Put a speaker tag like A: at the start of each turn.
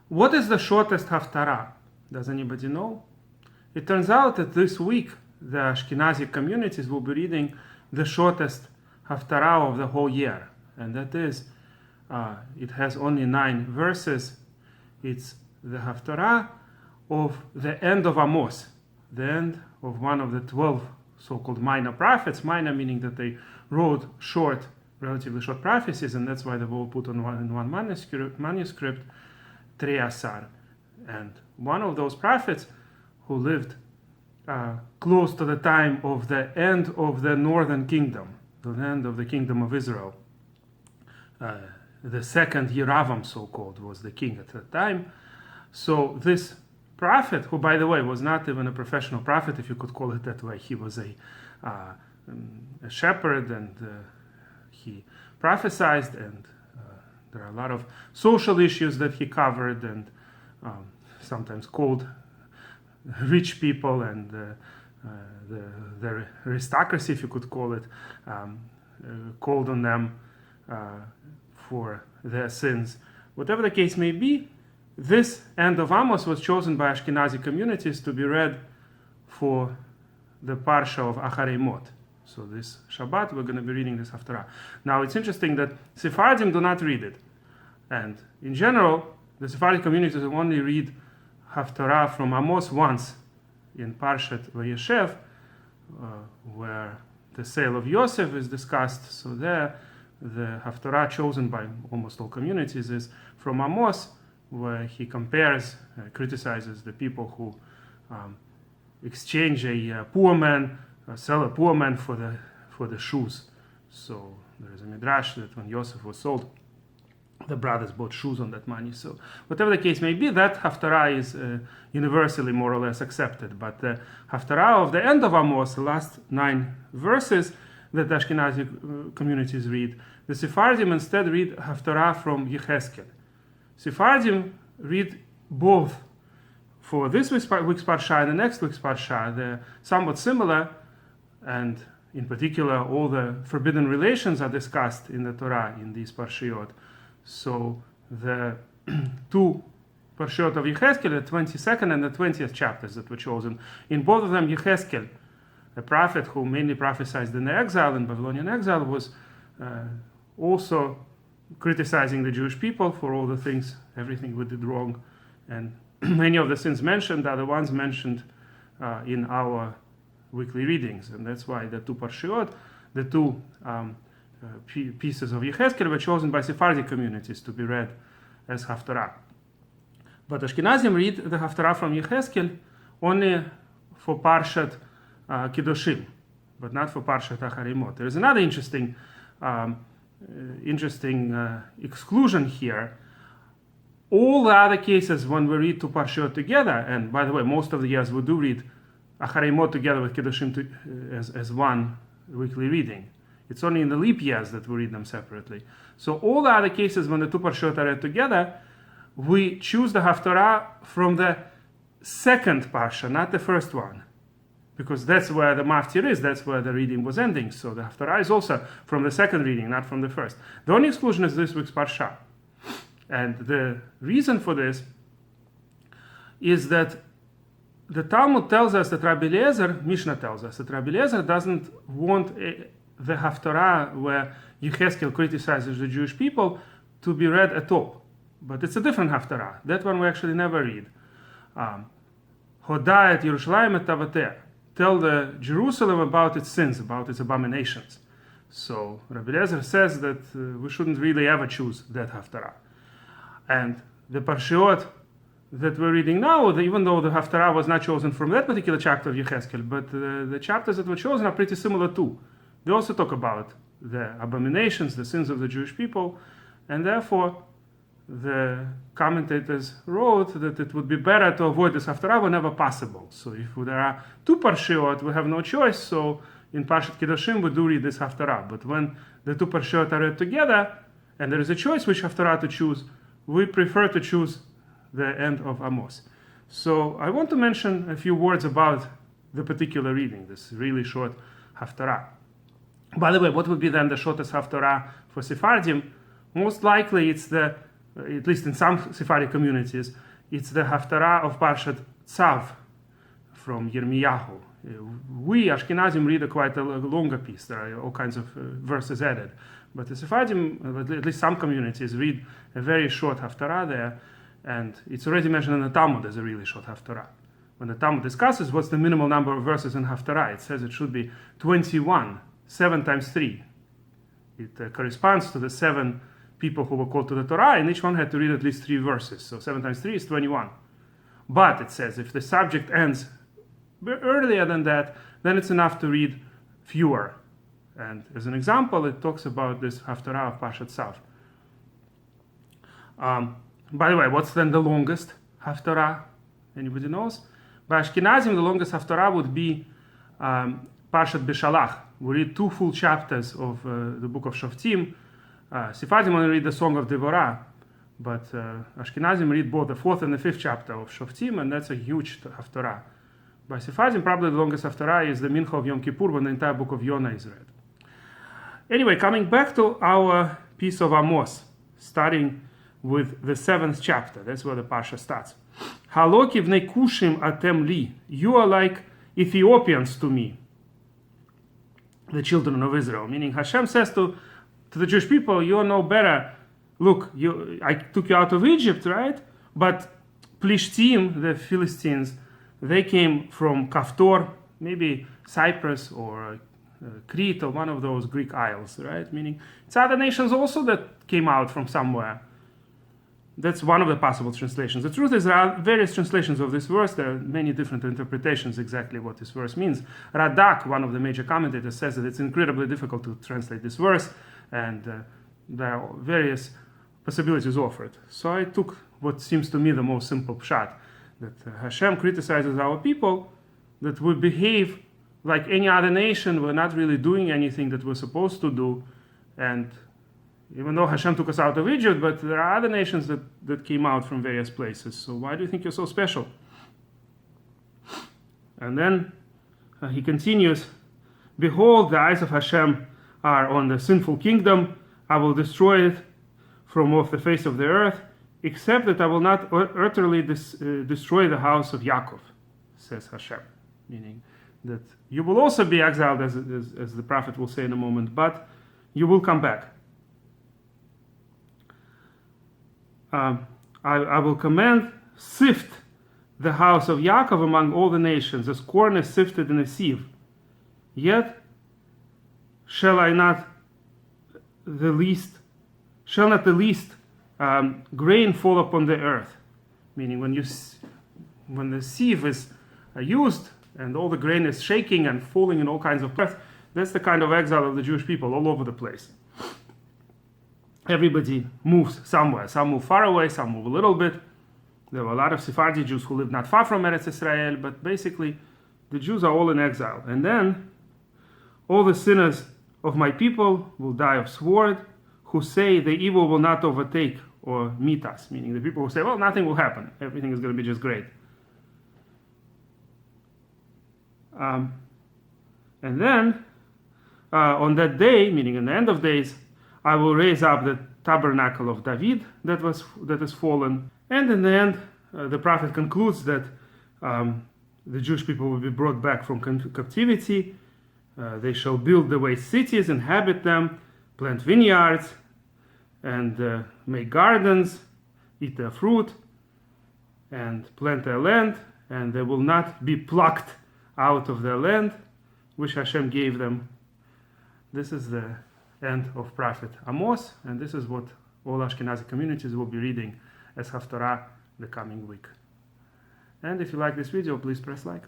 A: What is the shortest Haftara? Does anybody know? It turns out that this week the Ashkenazic communities will be reading the shortest Haftara of the whole year, and that is, it has only 9 verses. It's the Haftara of the end of Amos, the end of one of the 12 so-called minor prophets. Minor meaning that they wrote short, relatively short prophecies, and that's why they were all put in one manuscript, Treasar. And one of those prophets who lived close to the time of the end of the northern kingdom, the end of the kingdom of Israel. The second Yeravam, so-called, was the king at that time. So this prophet, who, by the way, was not even a professional prophet, if you could call it that way, he was a shepherd, and he prophesied, and there are a lot of social issues that he covered, and sometimes called rich people and the aristocracy, if you could call it, called on them for their sins. Whatever the case may be, this end of Amos was chosen by Ashkenazi communities to be read for the Parsha of Acharemot. So this Shabbat we're going to be reading this Haftara. Now it's interesting that Sephardim do not read it. And in general, the Sephardic communities only read Haftara from Amos once in Parshat Vayeshev, where the sale of Yosef is discussed. So there, the Haftara chosen by almost all communities is from Amos, where he compares, criticizes the people who exchange a poor man, sell a poor man for the shoes. So there is a midrash that when Yosef was sold, the brothers bought shoes on that money. So whatever the case may be, that Haftara is universally more or less accepted. But the Haftara of the end of Amos, the last 9 verses that Ashkenazi communities read, the Sephardim instead read Haftara from Yecheskel. Sephardim read both for this week's Parsha and the next week's Parsha. They're somewhat similar, and in particular, all the forbidden relations are discussed in the Torah in these Parshiot. So the 2 Parshiot of Yecheskel, the 22nd and the 20th chapters that were chosen, in both of them, Yecheskel, a prophet who mainly prophesied in the exile, in Babylonian exile, was also criticizing the Jewish people for all the things, everything we did wrong. And many of the sins mentioned are the ones mentioned in our weekly readings. And that's why the 2 Parshiot, the 2 pieces of Yecheskel, were chosen by Sephardic communities to be read as Haftara. But Ashkenazim read the Haftara from Yecheskel only for Parshat Kedoshim, but not for Parshat Acharemot. There is another interesting exclusion here. All the other cases when we read 2 Parshiot together, and by the way, most of the years we do read Acharemot together with Kedoshim as one weekly reading. It's only in the leap years that we read them separately. So all the other cases when the 2 Parshiot are read together, we choose the Haftarah from the second Parsha, not the first one. Because that's where the Maftir is, that's where the reading was ending. So the Haftarah is also from the second reading, not from the first. The only exclusion is this week's Parsha. And the reason for this is that the Talmud tells us that Rabbi Eliezer, Mishnah tells us that Rabbi Eliezer doesn't want the Haftarah where Yecheskel criticizes the Jewish people to be read at all. But it's a different Haftarah. That one we actually never read. Hoda et Yerushalayim et Tavateh. Tell the Jerusalem about its sins, about its abominations. So Rabbi Eliezer says that we shouldn't really ever choose that Haftarah. And the Parshiot that we're reading now, even though the Haftarah was not chosen from that particular chapter of Yecheskel, but the chapters that were chosen are pretty similar too. They also talk about the abominations, the sins of the Jewish people, and therefore the commentators wrote that it would be better to avoid this Haftarah whenever possible. So if there are 2 Parshiot, we have no choice, so in Parshat Kedoshim we do read this Haftarah. But when the 2 Parshiot are read together, and there is a choice which Haftarah to choose, we prefer to choose the end of Amos. So I want to mention a few words about the particular reading, this really short Haftarah. By the way, what would be then the shortest Haftarah for Sephardim? Most likely it's the at least in some Sephardic communities, it's the Haftara of Parshat Tzav from Yirmiyahu. We Ashkenazim read quite a longer piece. There are all kinds of verses added. But the Sephardim, at least some communities, read a very short Haftara there, and it's already mentioned in the Talmud as a really short Haftara. When the Talmud discusses what's the minimal number of verses in Haftara, it says it should be 21, 7 times 3. It corresponds to the 7 people who were called to the Torah, and each one had to read at least 3 verses. So 7 times 3 is 21. But it says if the subject ends earlier than that, then it's enough to read fewer. And as an example, it talks about this Haftara of Parshat Tzav. By the way, what's then the longest Haftara? Anybody knows? By Ashkenazim, the longest Haftara would be Parshat Beshalach. We read 2 full chapters of the book of Shoftim. Sephardim only read the Song of Devorah, but Ashkenazim read both the 4th and the 5th chapter of Shoftim, and that's a huge Haftarah. By Sephardim, probably the longest Haftarah is the Mincha of Yom Kippur, when the entire book of Yonah is read. Anyway, coming back to our piece of Amos, starting with the 7th chapter. That's where the Parsha starts. Halo kivnei kushim atem li. You are like Ethiopians to me, the children of Israel. Meaning Hashem says to the Jewish people, you are no better. Look, I took you out of Egypt, right? But Plishtim, the Philistines, they came from Kaftor, maybe Cyprus or Crete or one of those Greek isles, right? Meaning it's other nations also that came out from somewhere. That's one of the possible translations. The truth is there are various translations of this verse. There are many different interpretations exactly what this verse means. Radak, one of the major commentators, says that it's incredibly difficult to translate this verse, and there are various possibilities offered. So I took what seems to me the most simple pshat, that Hashem criticizes our people, that we behave like any other nation. We're not really doing anything that we're supposed to do, and even though Hashem took us out of Egypt, but there are other nations that came out from various places. So why do you think you're so special? And then he continues, behold, the eyes of Hashem are on the sinful kingdom. I will destroy it from off the face of the earth, except that I will not utterly destroy the house of Yaakov, says Hashem. Meaning that you will also be exiled, as the prophet will say in a moment, but you will come back. I will command, sift the house of Yaakov among all the nations, as corn is sifted in a sieve. Yet shall not the least grain fall upon the earth. Meaning when the sieve is used and all the grain is shaking and falling in all kinds of earth, that's the kind of exile of the Jewish people all over the place. Everybody moves somewhere. Some move far away, some move a little bit. There were a lot of Sephardi Jews who lived not far from Eretz Israel, but basically the Jews are all in exile. And then all the sinners of my people will die of sword, who say the evil will not overtake or meet us. Meaning the people who say, well, nothing will happen. Everything is going to be just great. And then on that day, meaning in the end of days, I will raise up the tabernacle of David that is fallen. And in the end, the prophet concludes that the Jewish people will be brought back from captivity. They shall build the waste cities, inhabit them, plant vineyards, and make gardens, eat their fruit, and plant their land, and they will not be plucked out of their land, which Hashem gave them. This is the end of Prophet Amos, and this is what all Ashkenazic communities will be reading as Haftarah the coming week. And if you like this video, please press like.